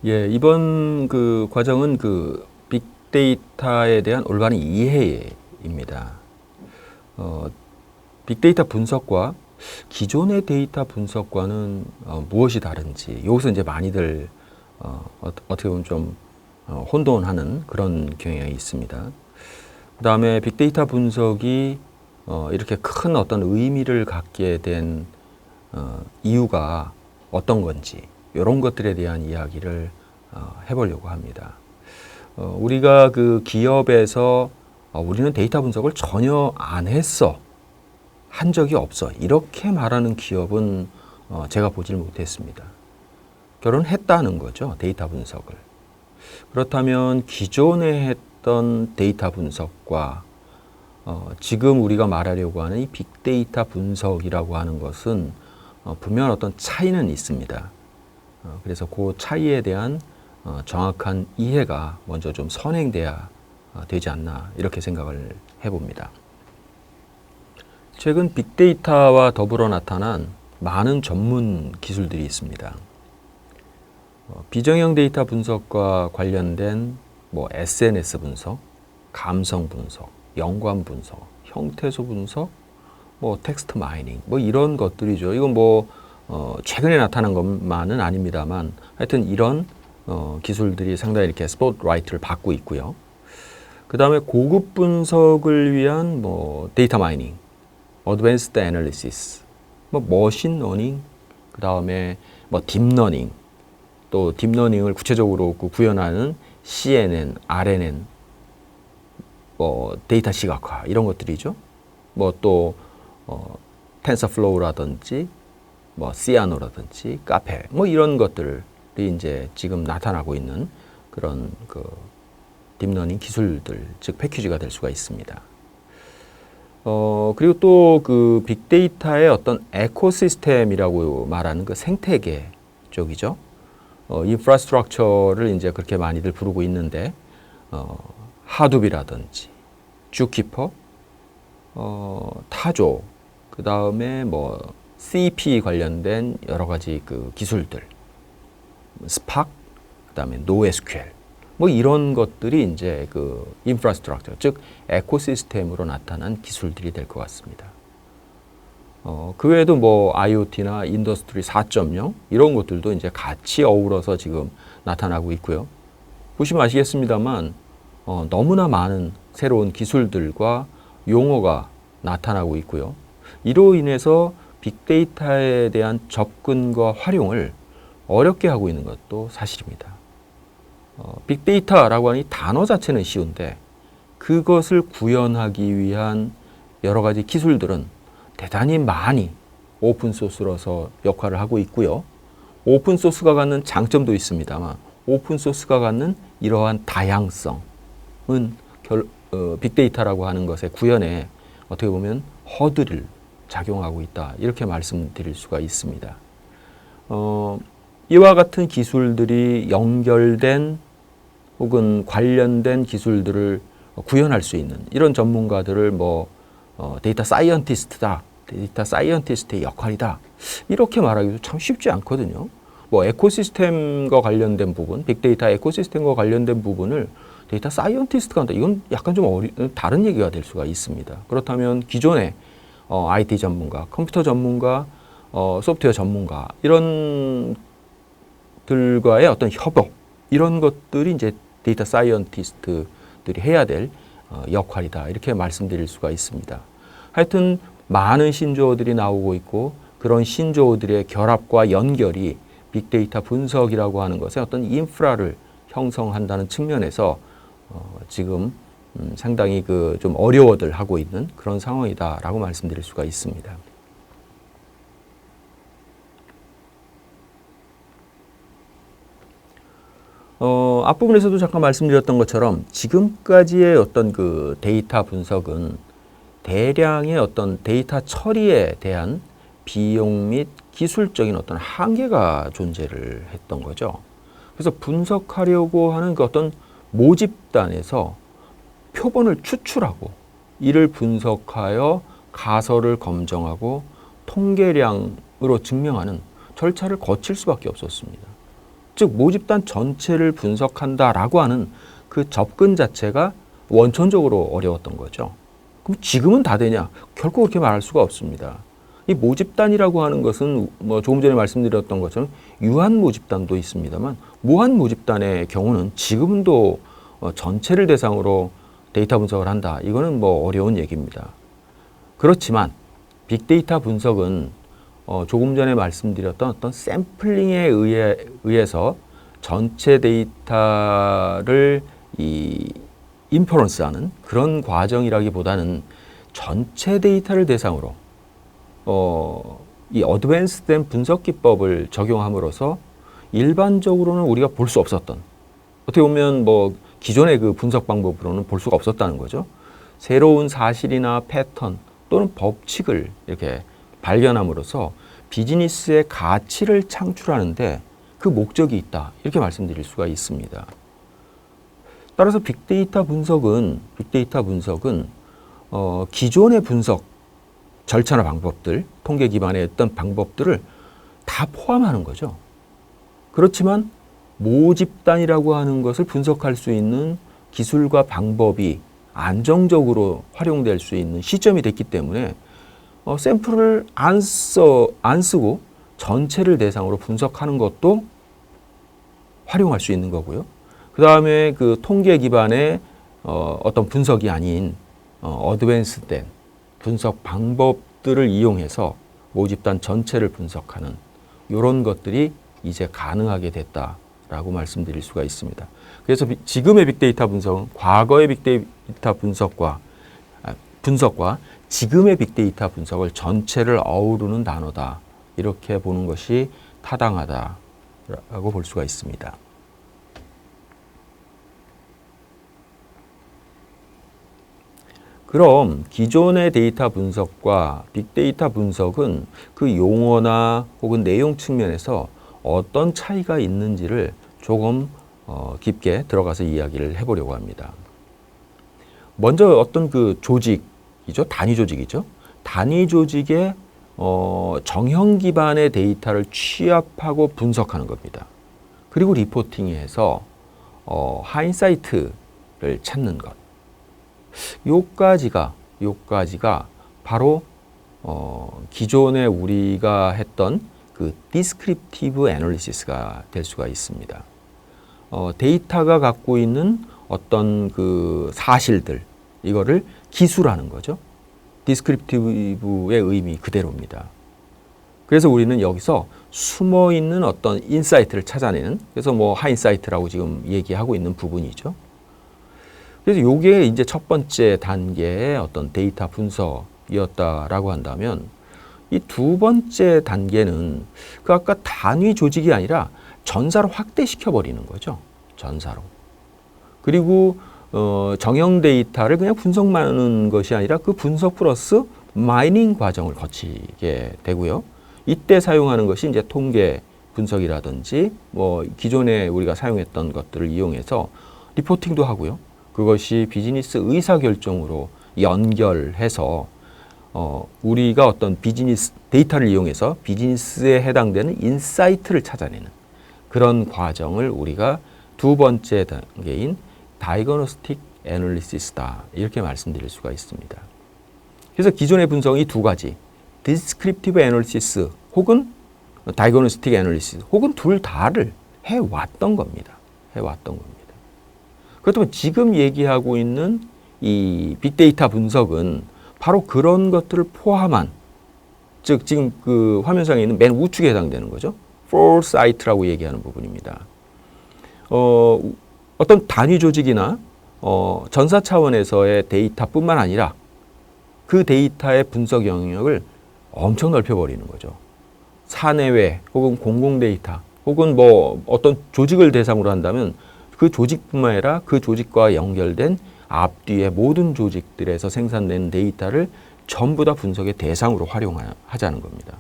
예, 이번 그 과정은 그 빅데이터에 대한 올바른 이해입니다. 어, 빅데이터 분석과 기존의 데이터 분석과는 무엇이 다른지 여기서 이제 많이들 어떻게 보면 좀 혼돈하는 그런 경향이 있습니다. 그 다음에 빅데이터 분석이 이렇게 큰 어떤 의미를 갖게 된 이유가 어떤 건지 이런 것들에 대한 이야기를 해보려고 합니다. 우리가 그 기업에서 우리는 데이터 분석을 전혀 안 했어, 한 적이 없어, 이렇게 말하는 기업은 제가 보질 못했습니다. 결혼했다는 거죠, 데이터 분석을. 그렇다면 기존에 했던 데이터 분석과 지금 우리가 말하려고 하는 이 빅데이터 분석이라고 하는 것은 분명 어떤 차이는 있습니다. 그래서 그 차이에 대한 정확한 이해가 먼저 좀 선행돼야 되지 않나 이렇게 생각을 해봅니다. 최근 빅데이터와 더불어 나타난 많은 전문 기술들이 있습니다. 비정형 데이터 분석과 관련된 뭐 SNS 분석, 감성 분석, 연관 분석, 형태소 분석, 뭐 텍스트 마이닝, 뭐 이런 것들이죠. 이건 뭐 최근에 나타난 것만은 아닙니다만 하여튼 이런 기술들이 상당히 이렇게 스포트라이트를 받고 있고요. 그 다음에 고급 분석을 위한 뭐 데이터 마이닝, 어드밴스드 애널리시스, 뭐 머신 러닝, 그 다음에 뭐 딥러닝, 또 딥러닝을 구체적으로 구현하는 CNN, RNN, 뭐 데이터 시각화 이런 것들이죠. 뭐 또 텐서플로우라든지 뭐 시아노라든지 카페 뭐 이런 것들이 이제 지금 나타나고 있는 그런 그 딥러닝 기술들, 즉 패키지가 될 수가 있습니다. 그리고 또 그 빅데이터의 어떤 에코시스템이라고 말하는 그 생태계 쪽이죠. 인프라스트럭처를 이제 그렇게 많이들 부르고 있는데 하둡이라든지 주키퍼, 타조, 그 다음에 뭐 CP 관련된 여러 가지 그 기술들, 스팍, 그 다음에 NoSQL, 뭐 이런 것들이 이제 그 인프라스트럭처, 즉 에코시스템으로 나타난 기술들이 될 것 같습니다. 그 외에도 뭐 IoT나 인더스트리 4.0 이런 것들도 이제 같이 어우러서 지금 나타나고 있고요. 보시면 아시겠습니다만 너무나 많은 새로운 기술들과 용어가 나타나고 있고요. 이로 인해서 빅데이터에 대한 접근과 활용을 어렵게 하고 있는 것도 사실입니다. 빅데이터라고 하는 이 단어 자체는 쉬운데 그것을 구현하기 위한 여러 가지 기술들은 대단히 많이 오픈소스로서 역할을 하고 있고요. 오픈소스가 갖는 장점도 있습니다만 오픈소스가 갖는 이러한 다양성은 빅데이터라고 하는 것의 구현에 어떻게 보면 허들을 작용하고 있다. 이렇게 말씀드릴 수가 있습니다. 이와 같은 기술들이 연결된 혹은 관련된 기술들을 구현할 수 있는 이런 전문가들을 뭐 데이터 사이언티스트다, 데이터 사이언티스트의 역할이다 이렇게 말하기도 참 쉽지 않거든요. 뭐 에코시스템과 관련된 부분, 빅데이터 에코시스템과 관련된 부분을 데이터 사이언티스트가 한다. 이건 약간 좀 다른 얘기가 될 수가 있습니다. 그렇다면 기존의 IT 전문가, 컴퓨터 전문가, 소프트웨어 전문가 이런 들과의 어떤 협업 이런 것들이 이제 데이터 사이언티스트들이 해야 될 역할이다 이렇게 말씀드릴 수가 있습니다. 하여튼 많은 신조어들이 나오고 있고 그런 신조어들의 결합과 연결이 빅데이터 분석이라고 하는 것의 어떤 인프라를 형성한다는 측면에서 지금 상당히 그 좀 어려워들 하고 있는 그런 상황이다라고 말씀드릴 수가 있습니다. 앞부분에서도 잠깐 말씀드렸던 것처럼 지금까지의 어떤 그 데이터 분석은 대량의 어떤 데이터 처리에 대한 비용 및 기술적인 어떤 한계가 존재를 했던 거죠. 그래서 분석하려고 하는 그 어떤 모집단에서 표본을 추출하고 이를 분석하여 가설을 검증하고 통계량으로 증명하는 절차를 거칠 수밖에 없었습니다. 즉 모집단 전체를 분석한다라고 하는 그 접근 자체가 원천적으로 어려웠던 거죠. 그럼 지금은 다 되냐? 결코 그렇게 말할 수가 없습니다. 이 모집단이라고 하는 것은 뭐 조금 전에 말씀드렸던 것처럼 유한 모집단도 있습니다만 무한 모집단의 경우는 지금도 전체를 대상으로 데이터 분석을 한다. 이거는 뭐 어려운 얘기입니다. 그렇지만 빅데이터 분석은 조금 전에 말씀드렸던 어떤 샘플링에 의해서 전체 데이터를 인퍼런스하는 그런 과정이라기보다는 전체 데이터를 대상으로 이 어드밴스된 분석 기법을 적용함으로써 일반적으로는 우리가 볼 수 없었던, 어떻게 보면 뭐 기존의 그 분석 방법으로는 볼 수가 없었다는 거죠. 새로운 사실이나 패턴 또는 법칙을 이렇게 발견함으로써 비즈니스의 가치를 창출하는데 그 목적이 있다, 이렇게 말씀드릴 수가 있습니다. 따라서 빅데이터 분석은 기존의 분석 절차나 방법들, 통계 기반의 어떤 방법들을 다 포함하는 거죠. 그렇지만 모집단이라고 하는 것을 분석할 수 있는 기술과 방법이 안정적으로 활용될 수 있는 시점이 됐기 때문에 샘플을 안 쓰고 전체를 대상으로 분석하는 것도 활용할 수 있는 거고요. 그 다음에 그 통계 기반의 어떤 분석이 아닌 어드밴스된 분석 방법들을 이용해서 모집단 전체를 분석하는 이런 것들이 이제 가능하게 됐다라고 말씀드릴 수가 있습니다. 그래서 지금의 빅데이터 분석은 과거의 빅데이터 분석과 지금의 빅데이터 분석을 전체를 어우르는 단어다, 이렇게 보는 것이 타당하다라고 볼 수가 있습니다. 그럼 기존의 데이터 분석과 빅데이터 분석은 그 용어나 혹은 내용 측면에서 어떤 차이가 있는지를 조금 깊게 들어가서 이야기를 해보려고 합니다. 먼저 어떤 그 조직이죠. 단위 조직이죠. 단위 조직의 정형 기반의 데이터를 취합하고 분석하는 겁니다. 그리고 리포팅해서 하인사이트를 찾는 것. 요까지가 바로 기존에 우리가 했던 그 디스크립티브 애널리시스가 될 수가 있습니다. 데이터가 갖고 있는 어떤 그 사실들, 이거를 기술하는 거죠. 디스크립티브의 의미 그대로입니다. 그래서 우리는 여기서 숨어 있는 어떤 인사이트를 찾아내는, 그래서 뭐 하인사이트라고 지금 얘기하고 있는 부분이죠. 그래서 요게 이제 첫 번째 단계의 어떤 데이터 분석이었다라고 한다면, 이 두 번째 단계는 그 아까 단위 조직이 아니라 전사로 확대시켜 버리는 거죠. 전사로. 그리고 정형 데이터를 그냥 분석만 하는 것이 아니라 그 분석 플러스 마이닝 과정을 거치게 되고요. 이때 사용하는 것이 이제 통계 분석이라든지 뭐 기존에 우리가 사용했던 것들을 이용해서 리포팅도 하고요. 그것이 비즈니스 의사결정으로 연결해서 우리가 어떤 비즈니스 데이터를 이용해서 비즈니스에 해당되는 인사이트를 찾아내는 그런 과정을 우리가 두 번째 단계인 다이그노스틱 애널리시스다, 이렇게 말씀드릴 수가 있습니다. 그래서 기존의 분석이 두 가지, 디스크립티브 애널리시스 혹은 다이그노스틱 애널리시스 혹은 둘 다를 해왔던 겁니다. 그렇다면 지금 얘기하고 있는 이 빅데이터 분석은 바로 그런 것들을 포함한, 즉 지금 그 화면상에 있는 맨 우측에 해당되는 거죠. 포사이트라고 얘기하는 부분입니다. 어떤 단위 조직이나 전사 차원에서의 데이터뿐만 아니라 그 데이터의 분석 영역을 엄청 넓혀버리는 거죠. 사내외 혹은 공공 데이터 혹은 뭐 어떤 조직을 대상으로 한다면 그 조직뿐만 아니라 그 조직과 연결된 앞뒤의 모든 조직들에서 생산된 데이터를 전부 다 분석의 대상으로 활용하자는 겁니다.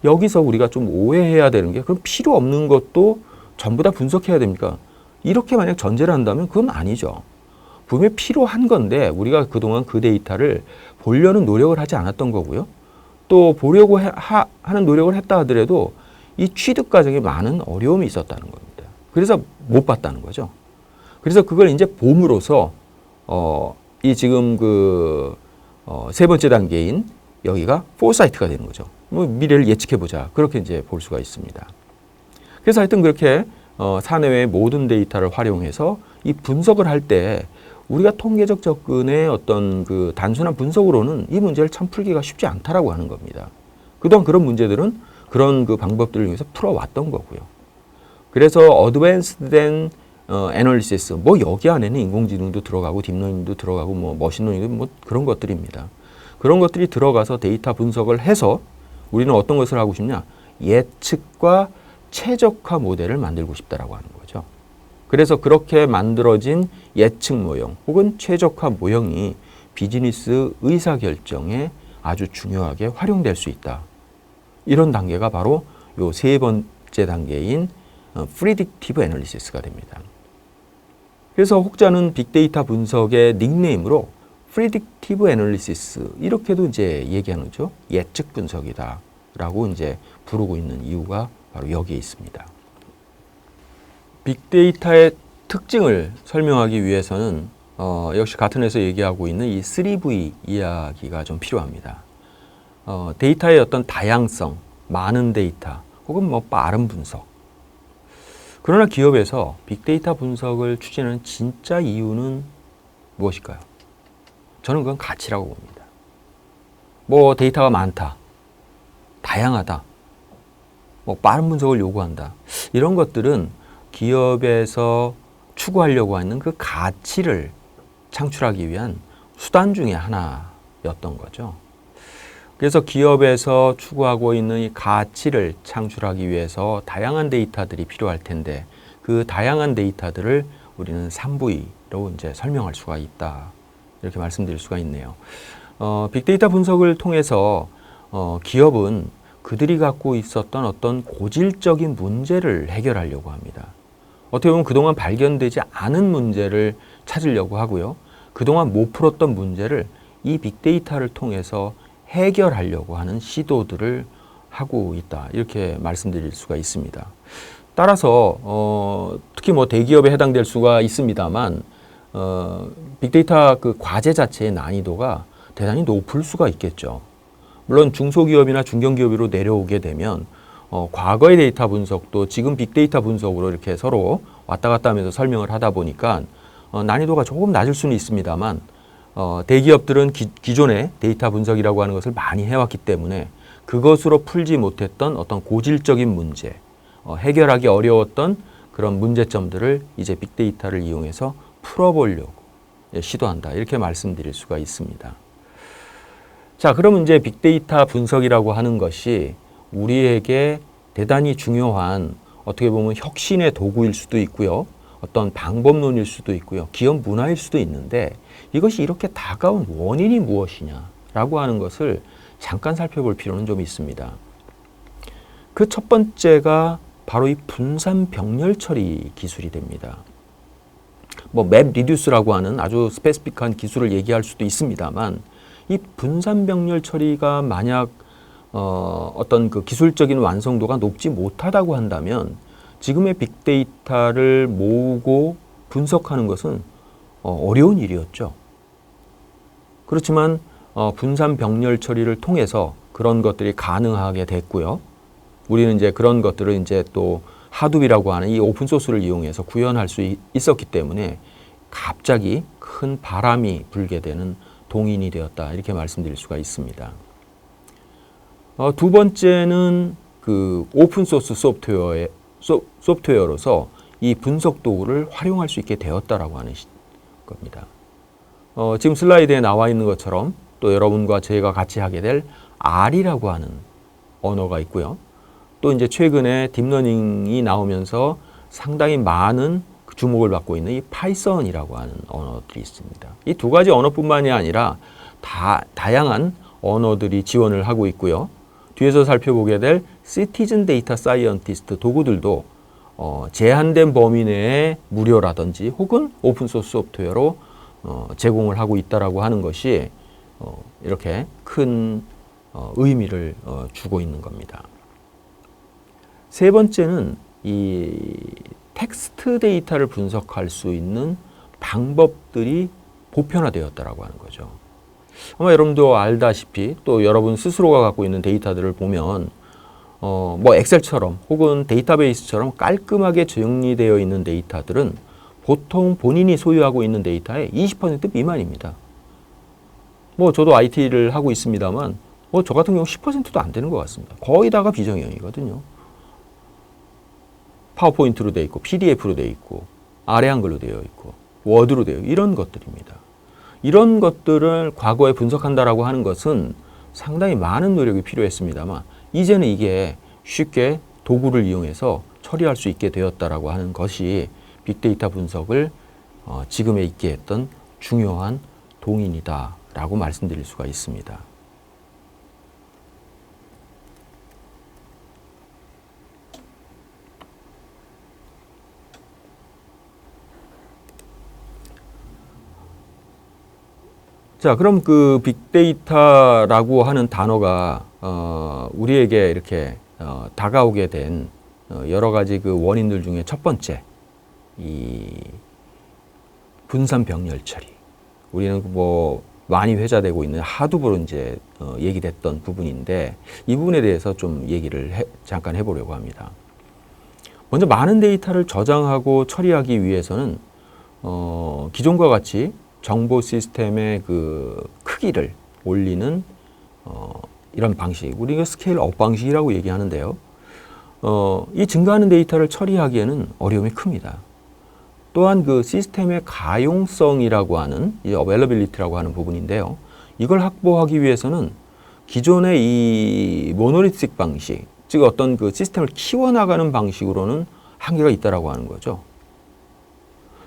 여기서 우리가 좀 오해해야 되는 게, 그럼 필요 없는 것도 전부 다 분석해야 됩니까? 이렇게 만약 전제를 한다면 그건 아니죠. 분명히 필요한 건데 우리가 그동안 그 데이터를 보려는 노력을 하지 않았던 거고요. 또 보려고 하는 노력을 했다 하더라도 이 취득 과정에 많은 어려움이 있었다는 겁니다. 그래서 못 봤다는 거죠. 그래서 그걸 이제 봄으로써 이 지금 세 번째 단계인 여기가 포사이트가 되는 거죠. 뭐 미래를 예측해 보자. 그렇게 이제 볼 수가 있습니다. 그래서 하여튼 그렇게 사내외의 모든 데이터를 활용해서 이 분석을 할 때 우리가 통계적 접근의 어떤 그 단순한 분석으로는 이 문제를 참 풀기가 쉽지 않다라고 하는 겁니다. 그동안 그런 문제들은 그런 그 방법들을 이용해서 풀어왔던 거고요. 그래서 어드밴스드 된 애널리시스, 뭐 여기 안에는 인공지능도 들어가고 딥러닝도 들어가고 뭐 머신러닝도 뭐 그런 것들입니다. 그런 것들이 들어가서 데이터 분석을 해서 우리는 어떤 것을 하고 싶냐? 예측과 최적화 모델을 만들고 싶다라고 하는 거죠. 그래서 그렇게 만들어진 예측 모형 혹은 최적화 모형이 비즈니스 의사결정에 아주 중요하게 활용될 수 있다. 이런 단계가 바로 요 세 번째 단계인 프리딕티브 애널리시스가 됩니다. 그래서 혹자는 빅데이터 분석의 닉네임으로 프리딕티브 애널리시스 이렇게도 이제 얘기하는 거죠. 예측 분석이다라고 이제 부르고 있는 이유가 바로 여기에 있습니다. 빅데이터의 특징을 설명하기 위해서는 역시 같은 회에서 얘기하고 있는 이 3V 이야기가 좀 필요합니다. 데이터의 어떤 다양성, 많은 데이터, 혹은 뭐 빠른 분석. 그러나 기업에서 빅데이터 분석을 추진하는 진짜 이유는 무엇일까요? 저는 그건 가치라고 봅니다. 뭐 데이터가 많다, 다양하다, 뭐 빠른 분석을 요구한다. 이런 것들은 기업에서 추구하려고 하는 그 가치를 창출하기 위한 수단 중에 하나였던 거죠. 그래서 기업에서 추구하고 있는 이 가치를 창출하기 위해서 다양한 데이터들이 필요할 텐데 그 다양한 데이터들을 우리는 3V로 이제 설명할 수가 있다. 이렇게 말씀드릴 수가 있네요. 빅데이터 분석을 통해서 기업은 그들이 갖고 있었던 어떤 고질적인 문제를 해결하려고 합니다. 어떻게 보면 그동안 발견되지 않은 문제를 찾으려고 하고요. 그동안 못 풀었던 문제를 이 빅데이터를 통해서 해결하려고 하는 시도들을 하고 있다. 이렇게 말씀드릴 수가 있습니다. 따라서 특히 뭐 대기업에 해당될 수가 있습니다만 빅데이터 그 과제 자체의 난이도가 대단히 높을 수가 있겠죠. 물론 중소기업이나 중견기업으로 내려오게 되면 과거의 데이터 분석도 지금 빅데이터 분석으로 이렇게 서로 왔다 갔다 하면서 설명을 하다 보니까 난이도가 조금 낮을 수는 있습니다만 대기업들은 기존의 데이터 분석이라고 하는 것을 많이 해왔기 때문에 그것으로 풀지 못했던 어떤 고질적인 문제, 해결하기 어려웠던 그런 문제점들을 이제 빅데이터를 이용해서 풀어보려고 시도한다. 이렇게 말씀드릴 수가 있습니다. 자, 그럼 이제 빅데이터 분석이라고 하는 것이 우리에게 대단히 중요한 어떻게 보면 혁신의 도구일 수도 있고요. 어떤 방법론일 수도 있고요. 기업 문화일 수도 있는데 이것이 이렇게 다가온 원인이 무엇이냐라고 하는 것을 잠깐 살펴볼 필요는 좀 있습니다. 그 첫 번째가 바로 이 분산 병렬 처리 기술이 됩니다. 뭐 맵 리듀스라고 하는 아주 스페시픽한 기술을 얘기할 수도 있습니다만 이 분산 병렬 처리가 만약 어떤 그 기술적인 완성도가 높지 못하다고 한다면 지금의 빅데이터를 모으고 분석하는 것은 어려운 일이었죠. 그렇지만 분산 병렬 처리를 통해서 그런 것들이 가능하게 됐고요. 우리는 이제 그런 것들을 이제 또 하둡이라고 하는 이 오픈 소스를 이용해서 구현할 수 있었기 때문에 갑자기 큰 바람이 불게 되는 동인이 되었다. 이렇게 말씀드릴 수가 있습니다. 두 번째는 그 오픈 소스 소프트웨어로서 이 분석 도구를 활용할 수 있게 되었다라고 하는 겁니다. 지금 슬라이드에 나와 있는 것처럼 또 여러분과 제가 같이 하게 될 R이라고 하는 언어가 있고요. 또 이제 최근에 딥러닝이 나오면서 상당히 많은 주목을 받고 있는 이 파이썬이라고 하는 언어들이 있습니다. 이 두 가지 언어뿐만이 아니라 다양한 언어들이 지원을 하고 있고요. 뒤에서 살펴보게 될 시티즌 데이터 사이언티스트 도구들도 제한된 범위 내에 무료라든지 혹은 오픈소스 소프트웨어로 제공을 하고 있다라고 하는 것이 이렇게 큰 의미를 주고 있는 겁니다. 세 번째는 이 텍스트 데이터를 분석할 수 있는 방법들이 보편화되었다라고 하는 거죠. 아마 여러분도 알다시피 또 여러분 스스로가 갖고 있는 데이터들을 보면 뭐 엑셀처럼 혹은 데이터베이스처럼 깔끔하게 정리되어 있는 데이터들은 보통 본인이 소유하고 있는 데이터의 20% 미만입니다. 뭐 저도 IT를 하고 있습니다만 뭐 저 같은 경우 10%도 안 되는 것 같습니다. 거의 다가 비정형이거든요. 파워포인트로 되어 있고 PDF로 되어 있고 아래 한글로 되어 있고 워드로 되어 있고 이런 것들입니다. 이런 것들을 과거에 분석한다라고 하는 것은 상당히 많은 노력이 필요했습니다만 이제는 이게 쉽게 도구를 이용해서 처리할 수 있게 되었다라고 하는 것이 빅데이터 분석을 지금에 있게 했던 중요한 동인이다라고 말씀드릴 수가 있습니다. 자, 그럼 그 빅데이터라고 하는 단어가 우리에게 이렇게 다가오게 된 여러 가지 그 원인들 중에 첫 번째, 이 분산 병렬 처리. 우리는 뭐 많이 회자되고 있는 하두부로 이제 얘기됐던 부분인데 이 부분에 대해서 좀 얘기를 잠깐 해보려고 합니다. 먼저 많은 데이터를 저장하고 처리하기 위해서는 기존과 같이 정보 시스템의 그 크기를 올리는 이런 방식, 우리가 스케일업 방식이라고 얘기하는데요. 이 증가하는 데이터를 처리하기에는 어려움이 큽니다. 또한 그 시스템의 가용성이라고 하는 이 어베일러빌리티라고 하는 부분인데요. 이걸 확보하기 위해서는 기존의 이 모노리틱 방식, 즉 어떤 그 시스템을 키워나가는 방식으로는 한계가 있다라고 하는 거죠.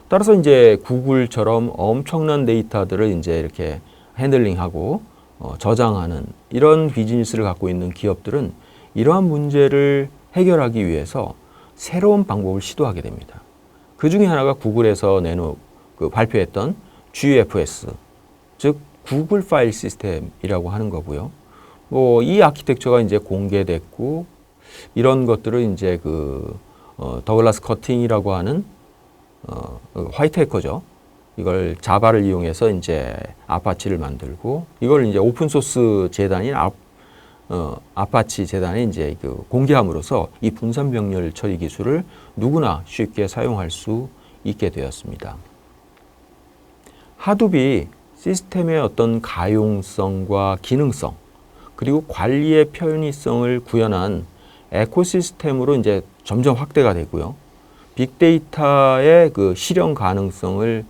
따라서 이제 구글처럼 엄청난 데이터들을 이제 이렇게 핸들링하고 저장하는 이런 비즈니스를 갖고 있는 기업들은 이러한 문제를 해결하기 위해서 새로운 방법을 시도하게 됩니다. 그 중에 하나가 구글에서 발표했던 GFS, 즉 구글 파일 시스템이라고 하는 거고요. 뭐 이 아키텍처가 이제 공개됐고 이런 것들을 이제 더글라스 커팅이라고 하는 화이트 해커죠. 이걸 자바를 이용해서 이제 아파치를 만들고 이걸 이제 오픈 소스 재단인 아파치 재단에 이제 공개함으로써 이 분산 병렬 처리 기술을 누구나 쉽게 사용할 수 있게 되었습니다. 하둡이 시스템의 어떤 가용성과 기능성 그리고 관리의 편의성을 구현한 에코시스템으로 이제 점점 확대가 되고요. 빅데이터의 그 실현 가능성을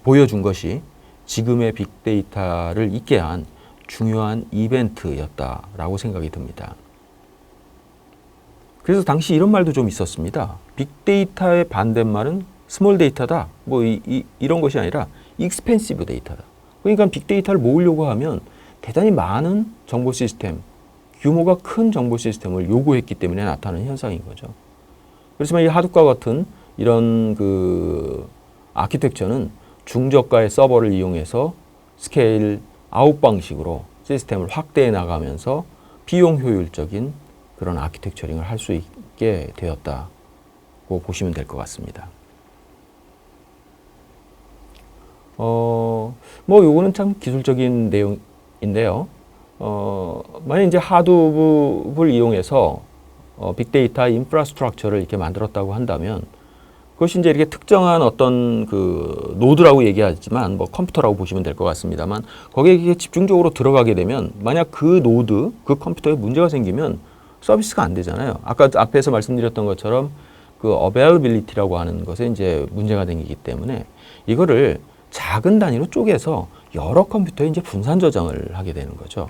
보여준 것이 지금의 빅데이터를 있게 한 중요한 이벤트였다라고 생각이 듭니다. 그래서 당시 이런 말도 좀 있었습니다. 빅데이터의 반대말은 스몰 데이터다. 뭐 이런 것이 아니라 익스펜시브 데이터다. 그러니까 빅데이터를 모으려고 하면 대단히 많은 정보 시스템, 규모가 큰 정보 시스템을 요구했기 때문에 나타나는 현상인 거죠. 그렇지만 이 하둡과 같은 이런 그 아키텍처는 중저가의 서버를 이용해서 스케일 아웃 방식으로 시스템을 확대해 나가면서 비용 효율적인 그런 아키텍처링을 할 수 있게 되었다고 보시면 될 것 같습니다. 뭐 요거는 참 기술적인 내용인데요. 만약 이제 하둡을 이용해서 빅데이터 인프라스트럭처를 이렇게 만들었다고 한다면 그것이 이제 이렇게 특정한 어떤 그 노드라고 얘기하지만 뭐 컴퓨터라고 보시면 될 것 같습니다만 거기에 이렇게 집중적으로 들어가게 되면 만약 그 노드, 그 컴퓨터에 문제가 생기면 서비스가 안 되잖아요. 아까 앞에서 말씀드렸던 것처럼 그 어베일러빌리티라고 하는 것에 이제 문제가 생기기 때문에 이거를 작은 단위로 쪼개서 여러 컴퓨터에 이제 분산 저장을 하게 되는 거죠.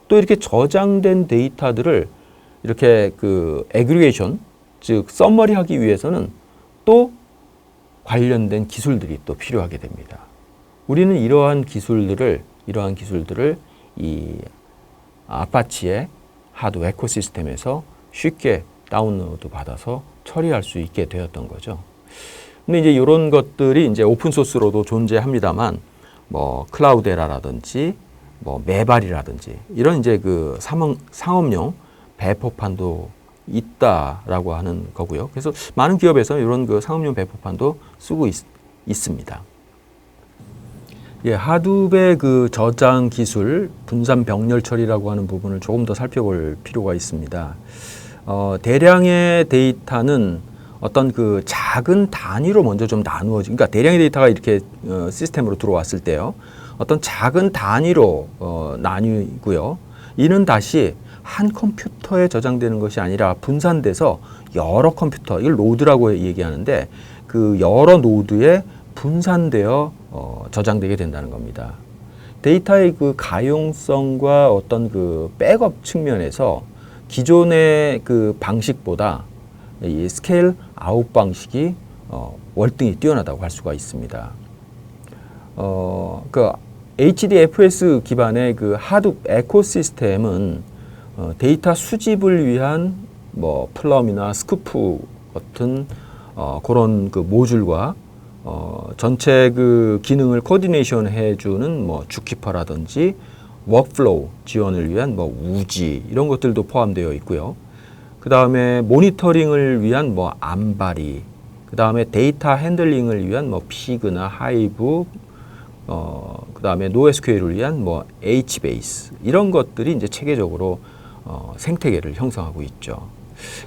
또 이렇게 저장된 데이터들을 이렇게 그 애그리게이션, 즉 서머리하기 위해서는 또 관련된 기술들이 또 필요하게 됩니다. 우리는 이러한 기술들을 이 아파치의 하드 에코시스템에서 쉽게 다운로드 받아서 처리할 수 있게 되었던 거죠. 근데 이제 이런 것들이 이제 오픈 소스로도 존재합니다만 뭐 클라우데라라든지 뭐 메발이라든지 이런 이제 그 상업용 배포판도 있다라고 하는 거고요. 그래서 많은 기업에서 이런 그 상업용 배포판도 쓰고 있습니다. 예, 하둡의 그 저장 기술, 분산 병렬 처리라고 하는 부분을 조금 더 살펴볼 필요가 있습니다. 대량의 데이터는 어떤 그 작은 단위로 먼저 좀 그러니까 대량의 데이터가 이렇게 시스템으로 들어왔을 때요. 어떤 작은 단위로 나뉘고요. 이는 다시 한 컴퓨터에 저장되는 것이 아니라 분산돼서 여러 컴퓨터, 이걸 노드라고 얘기하는데 그 여러 노드에 분산되어 저장되게 된다는 겁니다. 데이터의 그 가용성과 어떤 그 백업 측면에서 기존의 그 방식보다 이 스케일 아웃 방식이 월등히 뛰어나다고 할 수가 있습니다. 그 HDFS 기반의 그 하둡 에코시스템은 데이터 수집을 위한 뭐 플럼이나 스쿠프 같은 그런 그 모듈과 전체 그 기능을 코디네이션 해주는 뭐 주키퍼라든지 워크플로우 지원을 위한 뭐 우지 이런 것들도 포함되어 있고요. 그 다음에 모니터링을 위한 뭐 암바리, 그 다음에 데이터 핸들링을 위한 뭐 피그나 하이브, 그 다음에 노에스큐엘을 위한 뭐 HBase 이런 것들이 이제 체계적으로 생태계를 형성하고 있죠.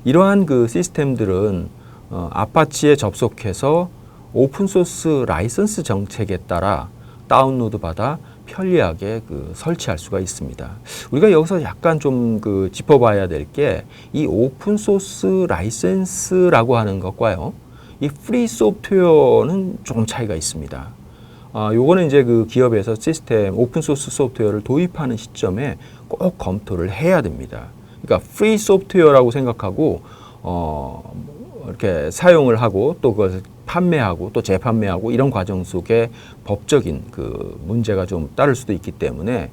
이러한 그 시스템들은 아파치에 접속해서 오픈소스 라이선스 정책에 따라 다운로드 받아 편리하게 그 설치할 수가 있습니다. 우리가 여기서 약간 좀 그 짚어봐야 될 게 이 오픈소스 라이선스라고 하는 것과요, 이 프리 소프트웨어는 조금 차이가 있습니다. 요거는 이제 그 기업에서 시스템 오픈소스 소프트웨어를 도입하는 시점에 꼭 검토를 해야 됩니다. 그러니까 프리 소프트웨어라고 생각하고 이렇게 사용을 하고 또 그것을 판매하고 또 재판매하고 이런 과정 속에 법적인 그 문제가 좀 따를 수도 있기 때문에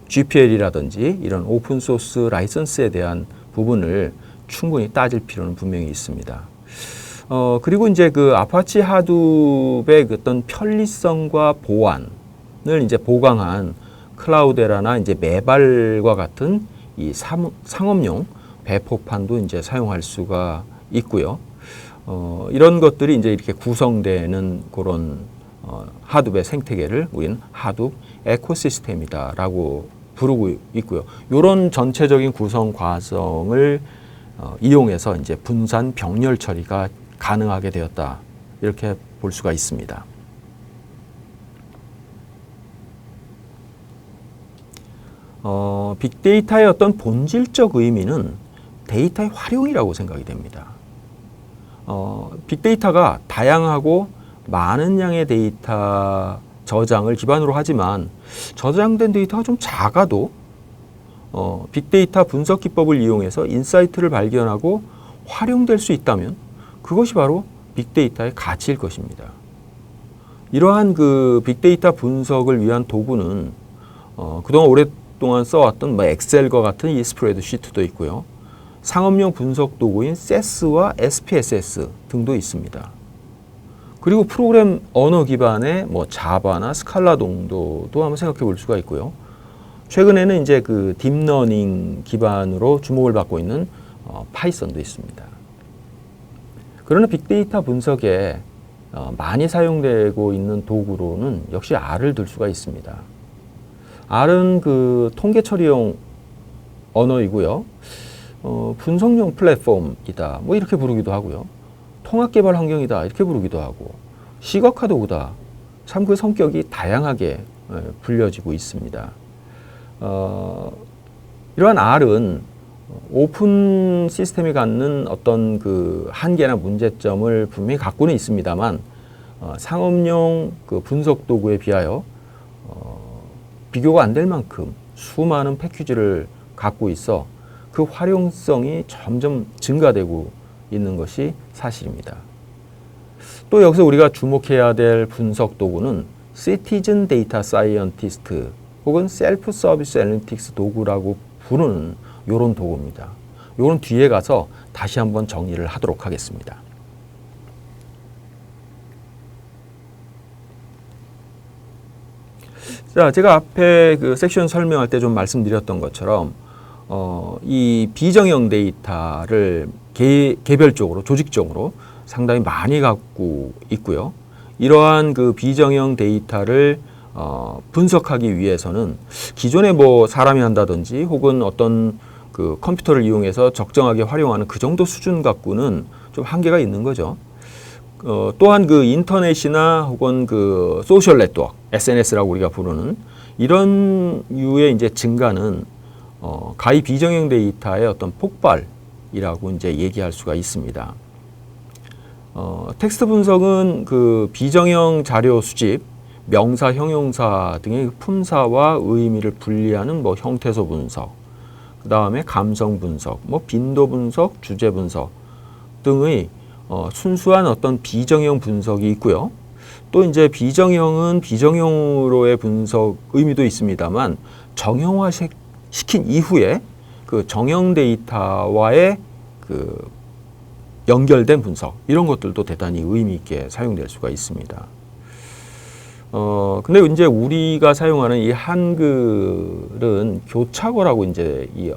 GPL이라든지 이런 오픈소스 라이선스에 대한 부분을 충분히 따질 필요는 분명히 있습니다. 그리고 이제 그 아파치 하둡의 어떤 편리성과 보안을 이제 보강한 클라우데라나 이제 메발과 같은 이 상업용 배포판도 이제 사용할 수가 있고요. 이런 것들이 이제 이렇게 구성되는 그런 하둡의 생태계를 우리는 하둡 에코시스템이다라고 부르고 있고요. 이런 전체적인 구성 과정을 이용해서 이제 분산 병렬 처리가 가능하게 되었다. 이렇게 볼 수가 있습니다. 빅데이터의 어떤 본질적 의미는 데이터의 활용이라고 생각이 됩니다. 빅데이터가 다양하고 많은 양의 데이터 저장을 기반으로 하지만 저장된 데이터가 좀 작아도 빅데이터 분석 기법을 이용해서 인사이트를 발견하고 활용될 수 있다면 그것이 바로 빅데이터의 가치일 것입니다. 이러한 그 빅데이터 분석을 위한 도구는 그동안 오랫동안 써왔던 뭐 엑셀과 같은 이 스프레드시트도 있고요. 상업용 분석 도구인 SES와 SPSS 등도 있습니다. 그리고 프로그램 언어 기반의 뭐 자바나 스칼라 정도도 한번 생각해 볼 수가 있고요. 최근에는 이제 그 딥러닝 기반으로 주목을 받고 있는 파이썬도 있습니다. 그러나 빅데이터 분석에 많이 사용되고 있는 도구로는 역시 R을 들 수가 있습니다. R은 그 통계 처리용 언어이고요. 분석용 플랫폼이다. 뭐 이렇게 부르기도 하고요. 통합 개발 환경이다. 이렇게 부르기도 하고. 시각화 도구다. 참 그 성격이 다양하게 불려지고 있습니다. 이러한 R은 오픈 시스템이 갖는 어떤 그 한계나 문제점을 분명히 갖고는 있습니다만 상업용 그 분석 도구에 비하여 비교가 안 될 만큼 수많은 패키지를 갖고 있어 그 활용성이 점점 증가되고 있는 것이 사실입니다. 또 여기서 우리가 주목해야 될 분석 도구는 시티즌 데이터 사이언티스트 혹은 셀프 서비스 애널리틱스 도구라고 부르는 이런 도구입니다. 이건 뒤에 가서 다시 한번 정리를 하도록 하겠습니다. 자, 제가 앞에 그 섹션 설명할 때 좀 말씀드렸던 것처럼 이 비정형 데이터를 개별적으로, 조직적으로 상당히 많이 갖고 있고요. 이러한 그 비정형 데이터를 분석하기 위해서는 기존에 뭐 사람이 한다든지 혹은 어떤 그 컴퓨터를 이용해서 적정하게 활용하는 그 정도 수준 갖고는 좀 한계가 있는 거죠. 또한 그 인터넷이나 혹은 그 소셜 네트워크, SNS라고 우리가 부르는 이런 유의 이제 증가는 가히 비정형 데이터의 어떤 폭발이라고 이제 얘기할 수가 있습니다. 텍스트 분석은 그 비정형 자료 수집, 명사, 형용사 등의 품사와 의미를 분리하는 뭐 형태소 분석, 그 다음에 감성 분석, 뭐 빈도 분석, 주제 분석 등의 순수한 어떤 비정형 분석이 있고요. 또 이제 비정형은 비정형으로의 분석 의미도 있습니다만 정형화 시킨 이후에 그 정형 데이터와의 그 연결된 분석 이런 것들도 대단히 의미 있게 사용될 수가 있습니다. 근데 이제 우리가 사용하는 이 한글은 교차어라고 이제 이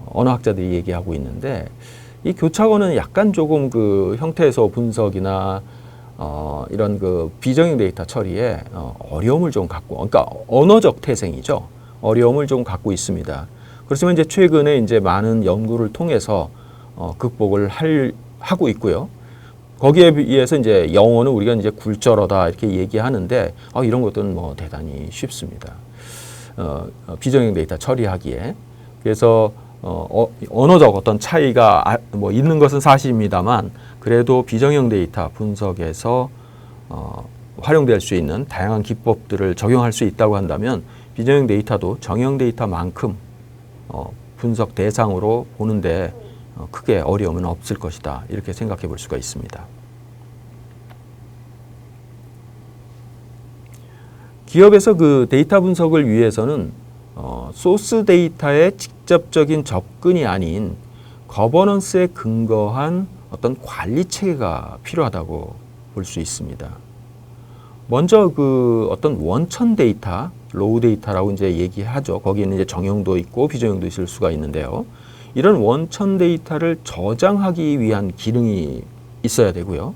언어학자들이 얘기하고 있는데 이 교차어는 약간 조금 그 형태소 분석이나 이런 그 비정형 데이터 처리에 어려움을 좀 갖고, 그러니까 언어적 태생이죠. 어려움을 좀 갖고 있습니다. 그렇지만 이제 최근에 이제 많은 연구를 통해서 극복을 하고 있고요. 거기에 비해서 이제 영어는 우리가 이제 굴절어다 이렇게 얘기하는데 이런 것들은 뭐 대단히 쉽습니다. 비정형 데이터 처리하기에. 그래서 언어적 어떤 차이가 뭐 있는 것은 사실입니다만 그래도 비정형 데이터 분석에서 활용될 수 있는 다양한 기법들을 적용할 수 있다고 한다면 비정형 데이터도 정형 데이터만큼 분석 대상으로 보는데 크게 어려움은 없을 것이다. 이렇게 생각해 볼 수가 있습니다. 기업에서 그 데이터 분석을 위해서는 소스 데이터의 직접적인 접근이 아닌 거버넌스에 근거한 어떤 관리 체계가 필요하다고 볼 수 있습니다. 먼저 그 어떤 원천 데이터, 로우 데이터라고 이제 얘기하죠. 거기에는 이제 정형도 있고 비정형도 있을 수가 있는데요. 이런 원천 데이터를 저장하기 위한 기능이 있어야 되고요.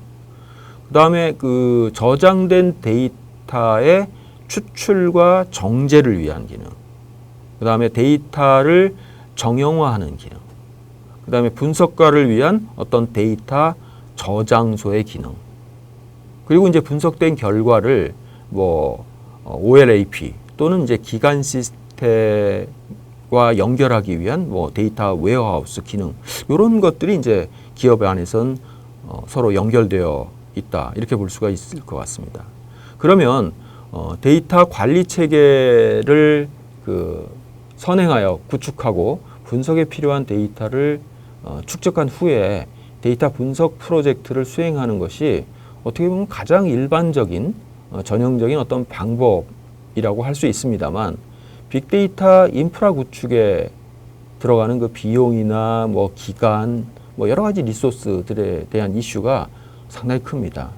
그 다음에 그 저장된 데이터의 추출과 정제를 위한 기능, 그 다음에 데이터를 정형화하는 기능, 그 다음에 분석가를 위한 어떤 데이터 저장소의 기능, 그리고 이제 분석된 결과를 뭐 OLAP 또는 이제 기간 시스템 과 연결하기 위한 뭐 데이터 웨어하우스 기능 이런 것들이 이제 기업 안에선 서로 연결되어 있다 이렇게 볼 수가 있을 것 같습니다. 그러면 데이터 관리 체계를 그 선행하여 구축하고 분석에 필요한 데이터를 축적한 후에 데이터 분석 프로젝트를 수행하는 것이 어떻게 보면 가장 일반적인 전형적인 어떤 방법이라고 할 수 있습니다만 빅데이터 인프라 구축에 들어가는 그 비용이나 뭐 기간, 뭐 여러 가지 리소스들에 대한 이슈가 상당히 큽니다.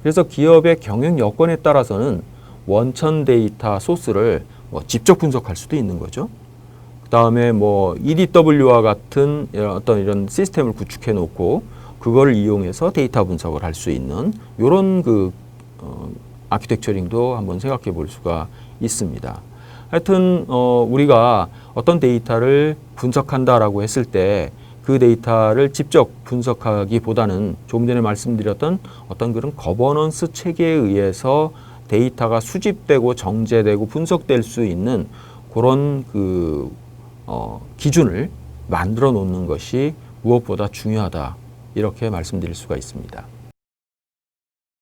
그래서 기업의 경영 여건에 따라서는 원천 데이터 소스를 뭐 직접 분석할 수도 있는 거죠. 그 다음에 뭐 EDW와 같은 이런 시스템을 구축해 놓고 그걸 이용해서 데이터 분석을 할 수 있는 이런 그 아키텍처링도 한번 생각해 볼 수가 있습니다. 하여튼 우리가 어떤 데이터를 분석한다라고 했을 때 그 데이터를 직접 분석하기보다는 조금 전에 말씀드렸던 어떤 그런 거버넌스 체계에 의해서 데이터가 수집되고 정제되고 분석될 수 있는 그런 그 기준을 만들어 놓는 것이 무엇보다 중요하다 이렇게 말씀드릴 수가 있습니다.